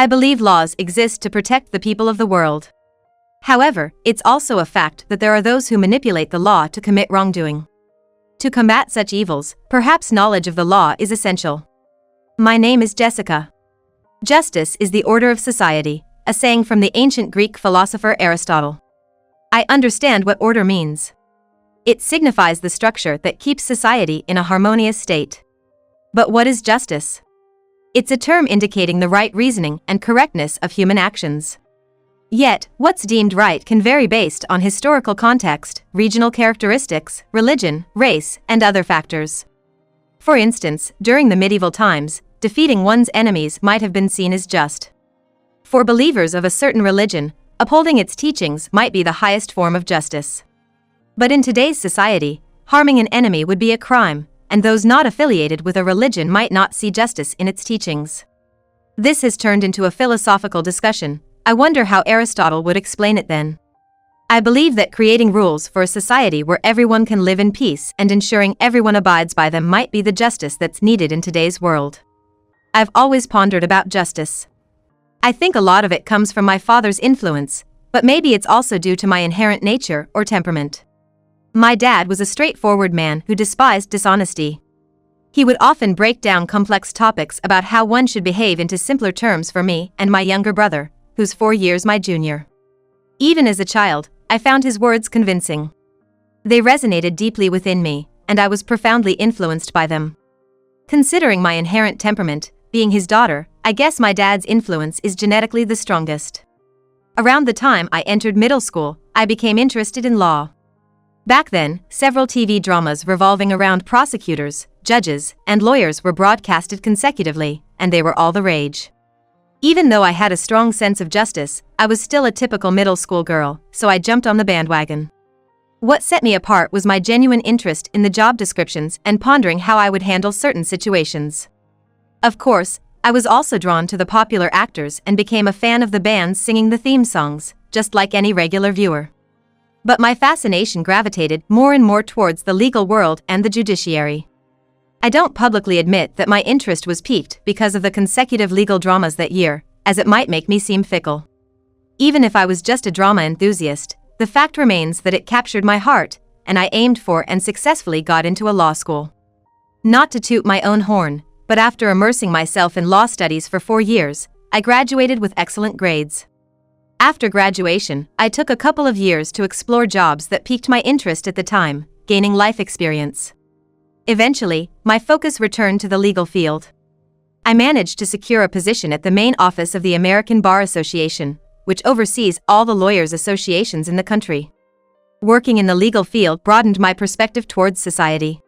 I believe laws exist to protect the people of the world. However, it's also a fact that there are those who manipulate the law to commit wrongdoing. To combat such evils, perhaps knowledge of the law is essential. My name is Jessica. Justice is the order of society, a saying from the ancient Greek philosopher Aristotle. I understand what order means. It signifies the structure that keeps society in a harmonious state. But what is justice? It's a term indicating the right reasoning and correctness of human actions. Yet, what's deemed right can vary based on historical context, regional characteristics, religion, race, and other factors. For instance, during the medieval times, defeating one's enemies might have been seen as just. For believers of a certain religion, upholding its teachings might be the highest form of justice. But in today's society, harming an enemy would be a crime, and those not affiliated with a religion might not see justice in its teachings. This has turned into a philosophical discussion. I wonder how Aristotle would explain it then. I believe that creating rules for a society where everyone can live in peace and ensuring everyone abides by them might be the justice that's needed in today's world. I've always pondered about justice. I think a lot of it comes from my father's influence, but maybe it's also due to my inherent nature or temperament. My dad was a straightforward man who despised dishonesty. He would often break down complex topics about how one should behave into simpler terms for me and my younger brother, who's 4 years my junior. Even as a child, I found his words convincing. They resonated deeply within me, and I was profoundly influenced by them. Considering my inherent temperament, being his daughter, I guess my dad's influence is genetically the strongest. Around the time I entered middle school, I became interested in law. Back then, several TV dramas revolving around prosecutors, judges, and lawyers were broadcasted consecutively, and they were all the rage. Even though I had a strong sense of justice, I was still a typical middle school girl, so I jumped on the bandwagon. What set me apart was my genuine interest in the job descriptions and pondering how I would handle certain situations. Of course, I was also drawn to the popular actors and became a fan of the bands singing the theme songs, just like any regular viewer. But my fascination gravitated more and more towards the legal world and the judiciary. I don't publicly admit that my interest was piqued because of the consecutive legal dramas that year, as it might make me seem fickle. Even if I was just a drama enthusiast, the fact remains that it captured my heart, and I aimed for and successfully got into a law school. Not to toot my own horn, but after immersing myself in law studies for 4 years, I graduated with excellent grades. After graduation, I took a couple of years to explore jobs that piqued my interest at the time, gaining life experience. Eventually, my focus returned to the legal field. I managed to secure a position at the main office of the American Bar Association, which oversees all the lawyers' associations in the country. Working in the legal field broadened my perspective towards society.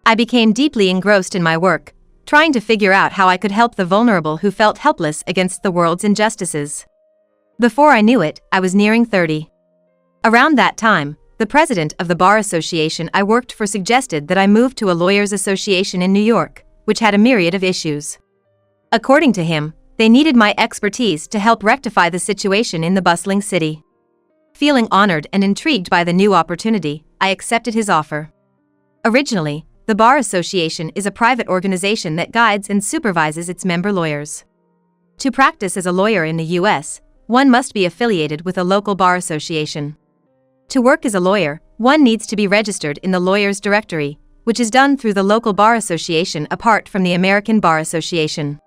I became deeply engrossed in my work, trying to figure out how I could help the vulnerable who felt helpless against the world's injustices. Before I knew it, I was nearing 30. Around that time, the president of the Bar Association I worked for suggested that I move to a lawyers' association in New York, which had a myriad of issues. According to him, they needed my expertise to help rectify the situation in the bustling city. Feeling honored and intrigued by the new opportunity, I accepted his offer. Originally, the Bar Association is a private organization that guides and supervises its member lawyers. To practice as a lawyer in the U.S., one must be affiliated with a local bar association. To work as a lawyer, one needs to be registered in the Lawyers Directory, which is done through the local bar association apart from the American Bar Association.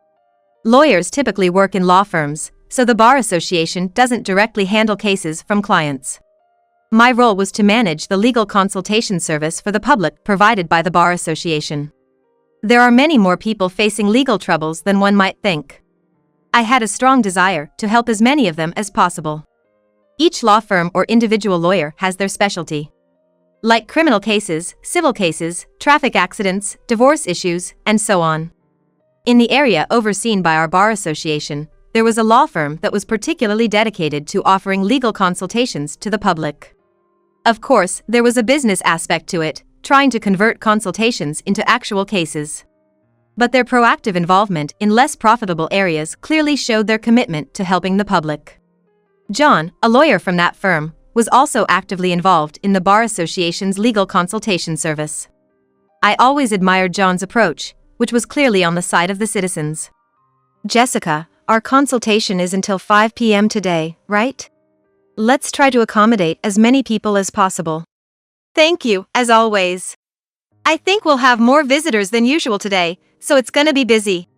Lawyers typically work in law firms, so the Bar Association doesn't directly handle cases from clients. My role was to manage the legal consultation service for the public provided by the Bar Association. There are many more people facing legal troubles than one might think. I had a strong desire to help as many of them as possible. Each law firm or individual lawyer has their specialty. Like criminal cases, civil cases, traffic accidents, divorce issues, and so on. In the area overseen by our Bar Association, there was a law firm that was particularly dedicated to offering legal consultations to the public. Of course, there was a business aspect to it, trying to convert consultations into actual cases. But their proactive involvement in less profitable areas clearly showed their commitment to helping the public. John, a lawyer from that firm, was also actively involved in the Bar Association's legal consultation service. I always admired John's approach, which was clearly on the side of the citizens. Jessica, our consultation is until 5 p.m. today, right? Let's try to accommodate as many people as possible. Thank you, as always. I think we'll have more visitors than usual today, so it's gonna be busy.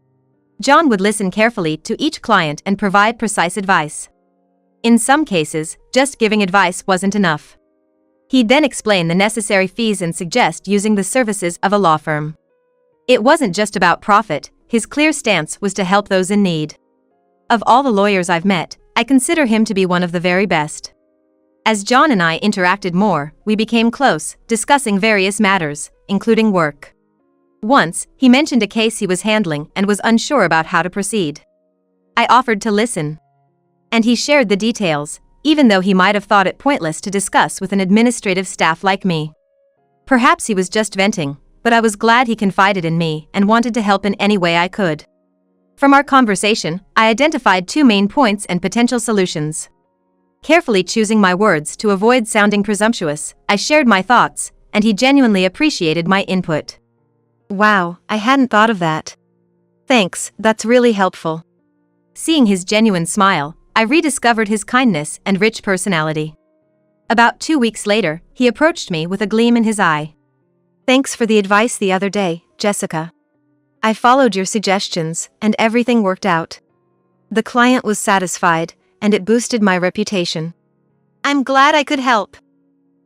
John would listen carefully to each client and provide precise advice. In some cases, just giving advice wasn't enough. He'd then explain the necessary fees and suggest using the services of a law firm. It wasn't just about profit, his clear stance was to help those in need. Of all the lawyers I've met, I consider him to be one of the very best. As John and I interacted more, we became close, discussing various matters, including work. Once, he mentioned a case he was handling and was unsure about how to proceed. I offered to listen. And he shared the details, even though he might have thought it pointless to discuss with an administrative staff like me. Perhaps he was just venting, but I was glad he confided in me and wanted to help in any way I could. From our conversation, I identified 2 main points and potential solutions. Carefully choosing my words to avoid sounding presumptuous, I shared my thoughts, and he genuinely appreciated my input. Wow, I hadn't thought of that. Thanks, that's really helpful. Seeing his genuine smile, I rediscovered his kindness and rich personality. About 2 weeks later, he approached me with a gleam in his eye. Thanks for the advice the other day, Jessica. I followed your suggestions, and everything worked out. The client was satisfied, and it boosted my reputation. I'm glad I could help.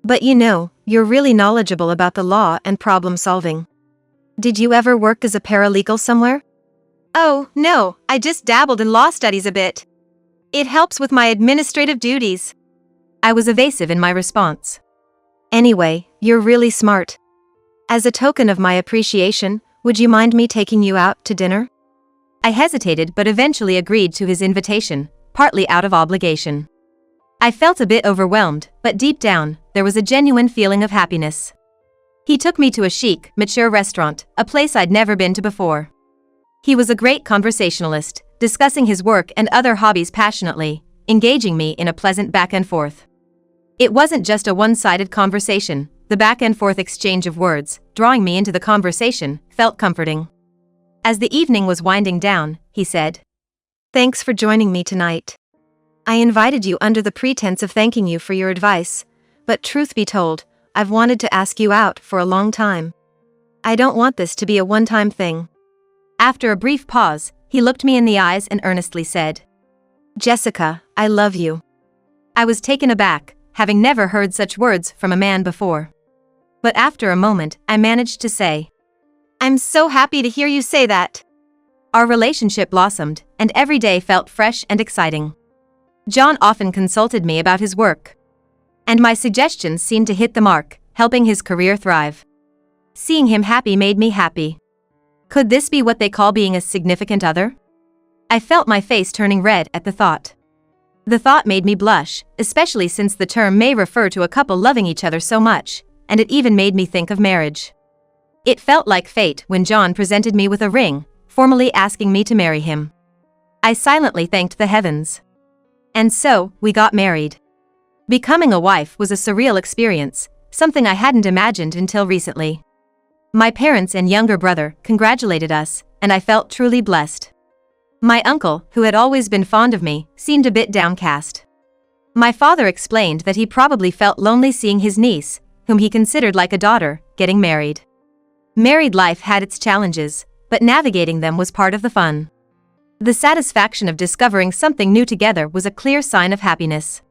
But you're really knowledgeable about the law and problem solving. Did you ever work as a paralegal somewhere? Oh, no, I just dabbled in law studies a bit. It helps with my administrative duties. I was evasive in my response. Anyway, you're really smart. As a token of my appreciation, would you mind me taking you out to dinner? I hesitated but eventually agreed to his invitation, partly out of obligation. I felt a bit overwhelmed, but deep down, there was a genuine feeling of happiness. He took me to a chic, mature restaurant, a place I'd never been to before. He was a great conversationalist, discussing his work and other hobbies passionately, engaging me in a pleasant back and forth. It wasn't just a one-sided conversation, the back and forth exchange of words, drawing me into the conversation, felt comforting. As the evening was winding down, he said, "Thanks for joining me tonight. I invited you under the pretense of thanking you for your advice, but truth be told, I've wanted to ask you out for a long time. I don't want this to be a one-time thing." After a brief pause, he looked me in the eyes and earnestly said, "Jessica, I love you." I was taken aback, having never heard such words from a man before. But after a moment, I managed to say, "I'm so happy to hear you say that." Our relationship blossomed, and every day felt fresh and exciting. John often consulted me about his work, and my suggestions seemed to hit the mark, helping his career thrive. Seeing him happy made me happy. Could this be what they call being a significant other? I felt my face turning red at the thought. The thought made me blush, especially since the term may refer to a couple loving each other so much, and it even made me think of marriage. It felt like fate when John presented me with a ring, formally asking me to marry him. I silently thanked the heavens. And so, we got married. Becoming a wife was a surreal experience, something I hadn't imagined until recently. My parents and younger brother congratulated us, and I felt truly blessed. My uncle, who had always been fond of me, seemed a bit downcast. My father explained that he probably felt lonely seeing his niece, whom he considered like a daughter, getting married. Married life had its challenges, but navigating them was part of the fun. The satisfaction of discovering something new together was a clear sign of happiness.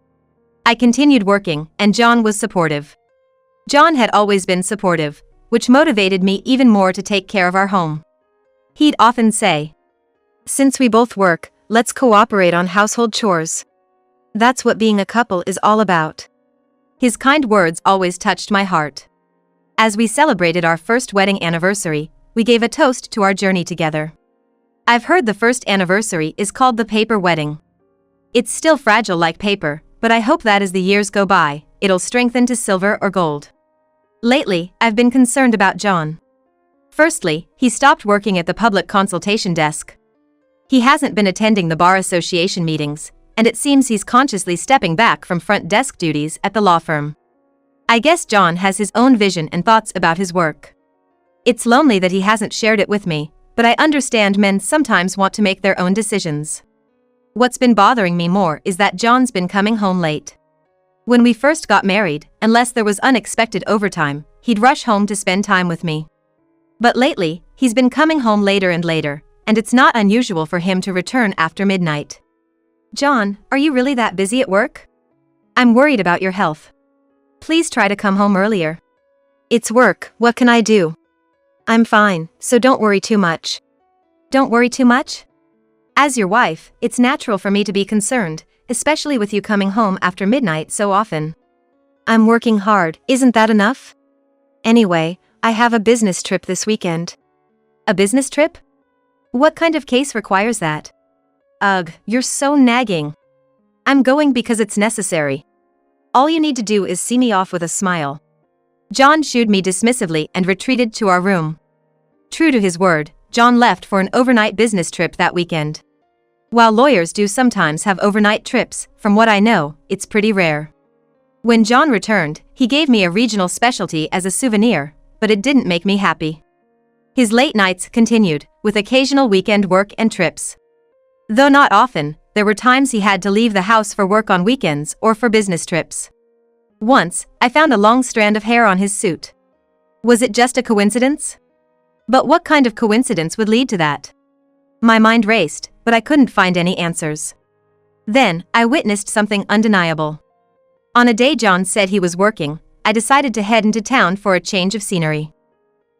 I continued working, and John was supportive. John had always been supportive, which motivated me even more to take care of our home. He'd often say, "Since we both work, let's cooperate on household chores. That's what being a couple is all about." His kind words always touched my heart. As we celebrated our first wedding anniversary, we gave a toast to our journey together. I've heard the first anniversary is called the paper wedding. It's still fragile like paper, but I hope that as the years go by, it'll strengthen to silver or gold. Lately, I've been concerned about John. Firstly, he stopped working at the public consultation desk. He hasn't been attending the Bar Association meetings, and it seems he's consciously stepping back from front desk duties at the law firm. I guess John has his own vision and thoughts about his work. It's lonely that he hasn't shared it with me, but I understand men sometimes want to make their own decisions. What's been bothering me more is that John's been coming home late. When we first got married, unless there was unexpected overtime, he'd rush home to spend time with me. But lately, he's been coming home later and later, and it's not unusual for him to return after midnight. John, are you really that busy at work? I'm worried about your health. Please try to come home earlier. It's work, what can I do? I'm fine, so don't worry too much. Don't worry too much? As your wife, it's natural for me to be concerned, especially with you coming home after midnight so often. I'm working hard, isn't that enough? Anyway, I have a business trip this weekend. A business trip? What kind of case requires that? Ugh, you're so nagging. I'm going because it's necessary. All you need to do is see me off with a smile. John shooed me dismissively and retreated to our room. True to his word, John left for an overnight business trip that weekend. While lawyers do sometimes have overnight trips, from what I know, it's pretty rare. When John returned, he gave me a regional specialty as a souvenir, but it didn't make me happy. His late nights continued, with occasional weekend work and trips. Though not often, there were times he had to leave the house for work on weekends or for business trips. Once, I found a long strand of hair on his suit. Was it just a coincidence? But what kind of coincidence would lead to that? My mind raced, but I couldn't find any answers. Then, I witnessed something undeniable. On a day John said he was working, I decided to head into town for a change of scenery.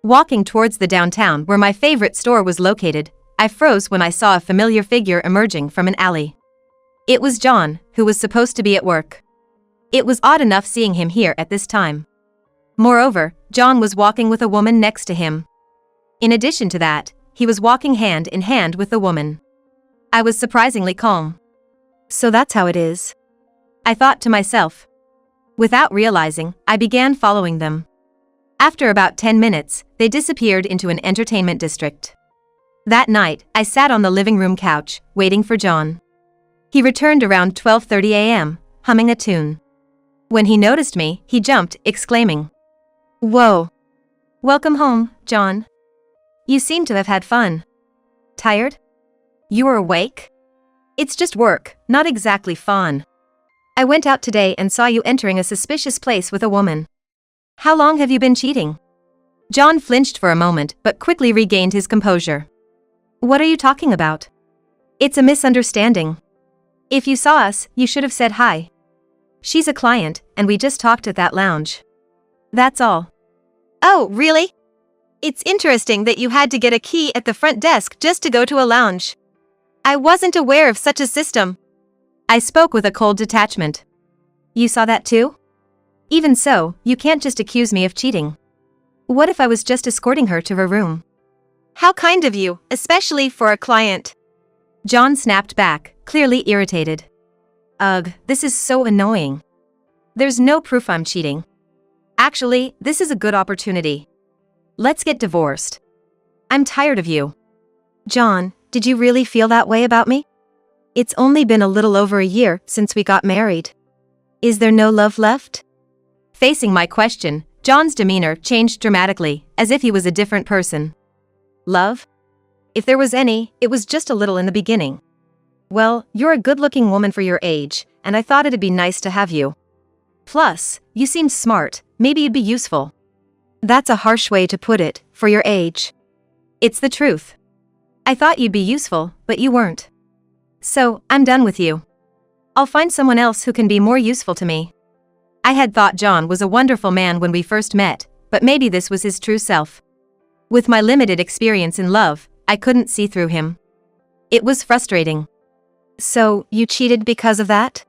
Walking towards the downtown where my favorite store was located, I froze when I saw a familiar figure emerging from an alley. It was John, who was supposed to be at work. It was odd enough seeing him here at this time. Moreover, John was walking with a woman next to him. In addition to that, he was walking hand in hand with the woman. I was surprisingly calm. So that's how it is, I thought to myself. Without realizing, I began following them. After about 10 minutes, they disappeared into an entertainment district. That night, I sat on the living room couch, waiting for John. He returned around 12:30 a.m., humming a tune. When he noticed me, he jumped, exclaiming, "Whoa! Welcome home, John. You seem to have had fun. Tired? You were awake? It's just work, not exactly fun. I went out today and saw you entering a suspicious place with a woman. How long have you been cheating?" John flinched for a moment but quickly regained his composure. "What are you talking about? It's a misunderstanding. If you saw us, you should have said hi. She's a client, and we just talked at that lounge. That's all." "Oh, really? It's interesting that you had to get a key at the front desk just to go to a lounge. I wasn't aware of such a system." I spoke with a cold detachment. "You saw that too? Even so, you can't just accuse me of cheating. What if I was just escorting her to her room?" "How kind of you, especially for a client." John snapped back, clearly irritated. "Ugh, this is so annoying. There's no proof I'm cheating. Actually, this is a good opportunity. Let's get divorced. I'm tired of you." "John, did you really feel that way about me? It's only been a little over a year since we got married. Is there no love left?" Facing my question, John's demeanor changed dramatically, as if he was a different person. "Love? If there was any, it was just a little in the beginning. Well, you're a good-looking woman for your age, and I thought it'd be nice to have you. Plus, you seem smart, maybe you'd be useful." "That's a harsh way to put it, for your age." "It's the truth. I thought you'd be useful, but you weren't. So, I'm done with you. I'll find someone else who can be more useful to me." I had thought John was a wonderful man when we first met, but maybe this was his true self. With my limited experience in love, I couldn't see through him. It was frustrating. "So, you cheated because of that?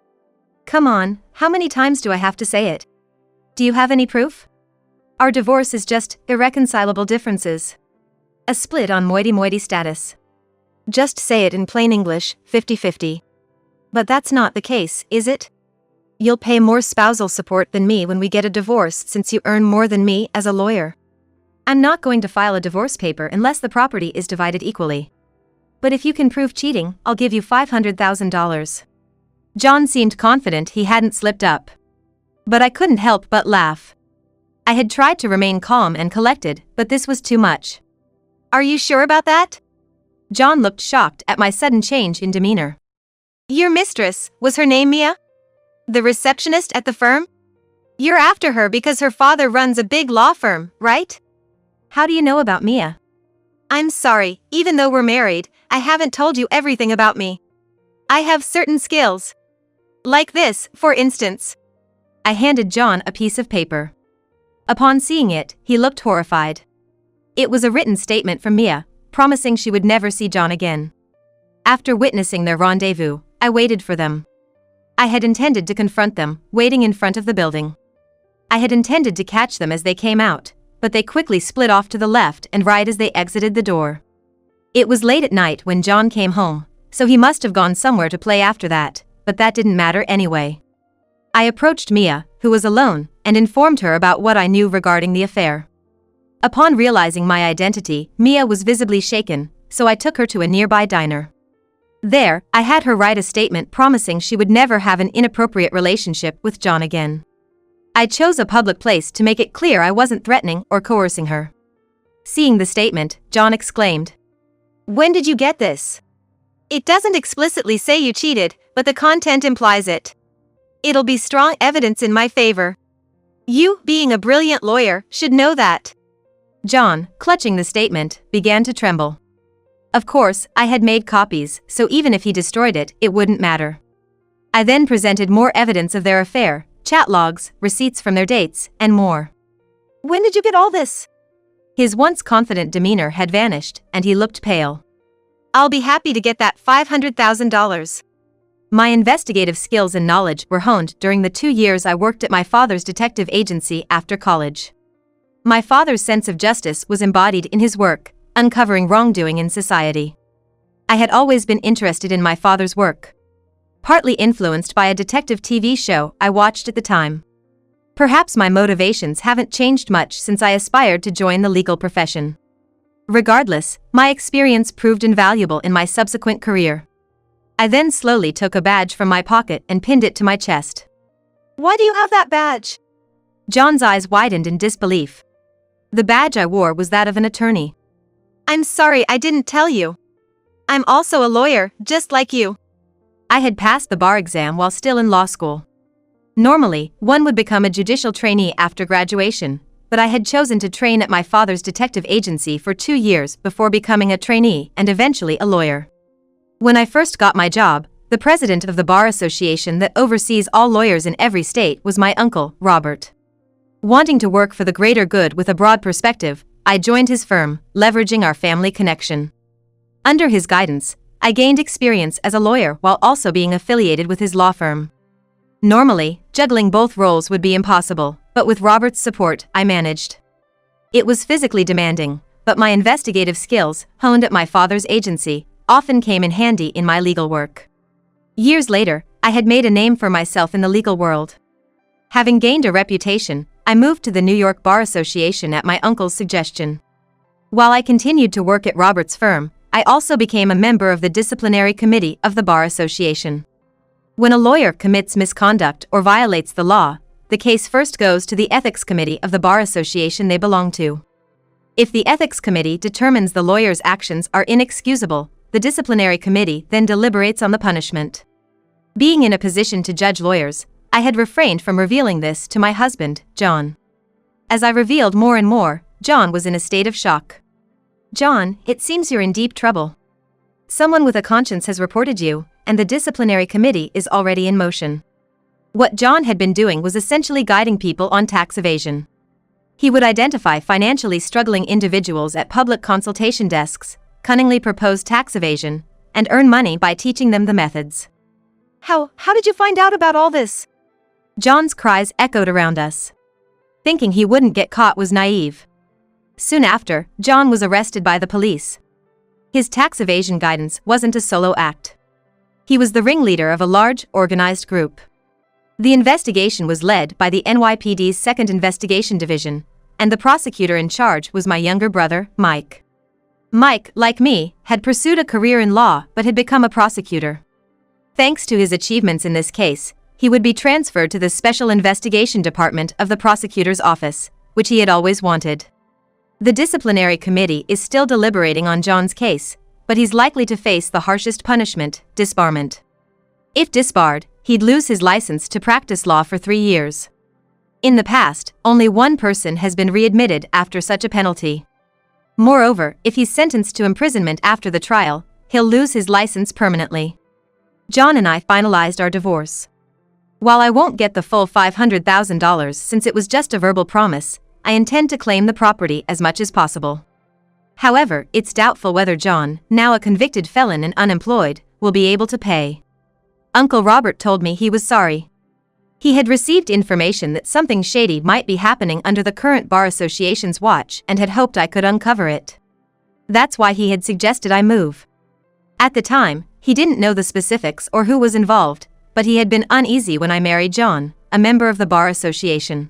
Come on, how many times do I have to say it? Do you have any proof? Our divorce is just irreconcilable differences. A split on moiety-moiety status. Just say it in plain English, 50-50. But that's not the case, is it? You'll pay more spousal support than me when we get a divorce since you earn more than me as a lawyer. I'm not going to file a divorce paper unless the property is divided equally. But if you can prove cheating, I'll give you $500,000. John seemed confident he hadn't slipped up. But I couldn't help but laugh. I had tried to remain calm and collected, but this was too much. "Are you sure about that?" John looked shocked at my sudden change in demeanor. Your mistress, was her name Mia? The receptionist at the firm? You're after her because her father runs a big law firm, right? How do you know about Mia? I'm sorry, even though we're married, I haven't told you everything about me. I have certain skills. Like this, for instance. I handed John a piece of paper. Upon seeing it, he looked horrified. It was a written statement from Mia, promising she would never see John again. After witnessing their rendezvous, I waited for them. I had intended to confront them, waiting in front of the building. I had intended to catch them as they came out, but they quickly split off to the left and right as they exited the door. It was late at night when John came home, so he must have gone somewhere to play after that, but that didn't matter anyway. I approached Mia, who was alone, and informed her about what I knew regarding the affair. Upon realizing my identity, Mia was visibly shaken, so I took her to a nearby diner. There, I had her write a statement promising she would never have an inappropriate relationship with John again. I chose a public place to make it clear I wasn't threatening or coercing her. Seeing the statement, John exclaimed, "When did you get this? It doesn't explicitly say you cheated, but the content implies it. It'll be strong evidence in my favor. You, being a brilliant lawyer, should know that." John, clutching the statement, began to tremble. Of course, I had made copies, so even if he destroyed it, it wouldn't matter. I then presented more evidence of their affair, chat logs, receipts from their dates, and more. "When did you get all this?" His once confident demeanor had vanished, and he looked pale. "I'll be happy to get that $500,000. My investigative skills and knowledge were honed during the 2 years I worked at my father's detective agency after college. My father's sense of justice was embodied in his work, uncovering wrongdoing in society. I had always been interested in my father's work, partly influenced by a detective TV show I watched at the time. Perhaps my motivations haven't changed much since I aspired to join the legal profession. Regardless, my experience proved invaluable in my subsequent career. I then slowly took a badge from my pocket and pinned it to my chest. "Why do you have that badge?" John's eyes widened in disbelief. The badge I wore was that of an attorney. "I'm sorry I didn't tell you. I'm also a lawyer, just like you." I had passed the bar exam while still in law school. Normally, one would become a judicial trainee after graduation, but I had chosen to train at my father's detective agency for 2 years before becoming a trainee and eventually a lawyer. When I first got my job, the president of the bar association that oversees all lawyers in every state was my uncle, Robert. Wanting to work for the greater good with a broad perspective, I joined his firm, leveraging our family connection. Under his guidance, I gained experience as a lawyer while also being affiliated with his law firm. Normally, juggling both roles would be impossible, but with Robert's support, I managed. It was physically demanding, but my investigative skills, honed at my father's agency, often came in handy in my legal work. Years later, I had made a name for myself in the legal world. Having gained a reputation, I moved to the New York Bar Association at my uncle's suggestion. While I continued to work at Robert's firm, I also became a member of the disciplinary committee of the Bar Association. When a lawyer commits misconduct or violates the law, the case first goes to the ethics committee of the Bar Association they belong to. If the ethics committee determines the lawyer's actions are inexcusable, the disciplinary committee then deliberates on the punishment. Being in a position to judge lawyers, I had refrained from revealing this to my husband, John. As I revealed more and more, John was in a state of shock. "John, it seems you're in deep trouble. Someone with a conscience has reported you, and the disciplinary committee is already in motion." What John had been doing was essentially guiding people on tax evasion. He would identify financially struggling individuals at public consultation desks, cunningly propose tax evasion, and earn money by teaching them the methods. How did you find out about all this?" John's cries echoed around us. Thinking he wouldn't get caught was naive. Soon after, John was arrested by the police. His tax evasion guidance wasn't a solo act. He was the ringleader of a large, organized group. The investigation was led by the NYPD's 2nd Investigation Division, and the prosecutor in charge was my younger brother, Mike. Mike, like me, had pursued a career in law but had become a prosecutor. Thanks to his achievements in this case, he would be transferred to the Special Investigation Department of the prosecutor's office, which he had always wanted. The disciplinary committee is still deliberating on John's case, but he's likely to face the harshest punishment, disbarment. If disbarred, he'd lose his license to practice law for 3 years. In the past, only one person has been readmitted after such a penalty. Moreover, if he's sentenced to imprisonment after the trial, he'll lose his license permanently. John and I finalized our divorce. While I won't get the full $500,000 since it was just a verbal promise, I intend to claim the property as much as possible. However, it's doubtful whether John, now a convicted felon and unemployed, will be able to pay. Uncle Robert told me he was sorry. He had received information that something shady might be happening under the current Bar Association's watch and had hoped I could uncover it. That's why he had suggested I move. At the time, he didn't know the specifics or who was involved, but he had been uneasy when I married John, a member of the Bar Association.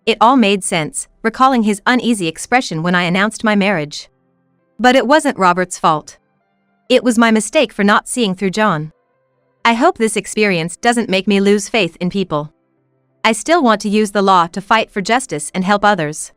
It all made sense, recalling his uneasy expression when I announced my marriage. But it wasn't Robert's fault. It was my mistake for not seeing through John. I hope this experience doesn't make me lose faith in people. I still want to use the law to fight for justice and help others.